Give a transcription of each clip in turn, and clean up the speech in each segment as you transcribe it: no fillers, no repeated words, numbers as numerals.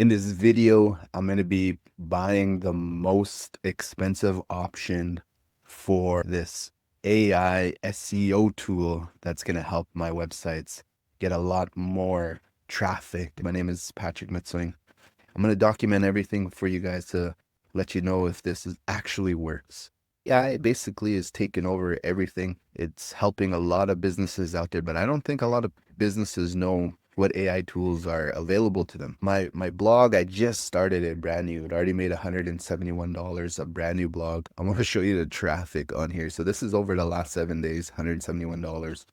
In this video, I'm going to be buying the most expensive option for this AI SEO tool that's going to help my websites get a lot more traffic. My name is Patrick Mitswing. I'm going to document everything for you guys to let you know if actually works. AI basically is taking over everything. It's helping a lot of businesses out there, but I don't think a lot of businesses know what AI tools are available to them. My blog, I just started it brand new. It already made $171, a brand new blog. I'm going to show you the traffic on here. So this is over the last 7 days, $171.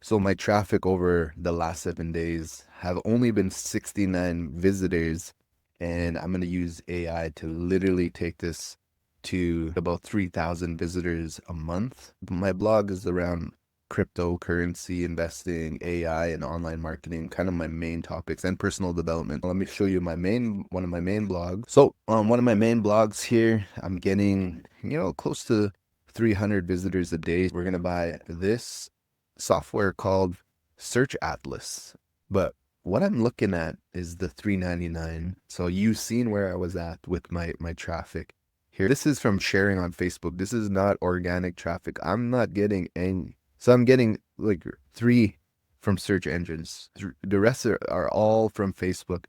So my traffic over the last 7 days have only been 69 visitors, and I'm going to use AI to literally take this to about 3,000 visitors a month. My blog is around cryptocurrency, investing, AI, and online marketing, kind of my main topics, and personal development. Let me show you one of my main blogs. So on one of my main blogs here, I'm getting, close to 300 visitors a day. We're going to buy this software called Search Atlas. But what I'm looking at is the $3.99. So you've seen where I was at with my traffic here. This is from sharing on Facebook. This is not organic traffic. I'm not getting any. So I'm getting like 3 from search engines. The rest are all from Facebook.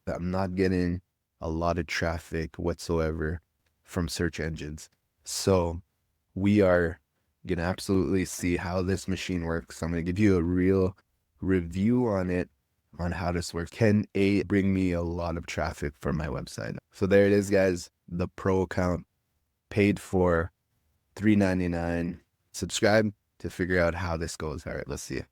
I'm not getting a lot of traffic whatsoever from search engines. So we are gonna absolutely see how this machine works. I'm gonna give you a real review on it, on how this works. Can it bring me a lot of traffic for my website? So there it is, guys. The pro account paid for $3.99. Subscribe to figure out how this goes. All right, let's see it.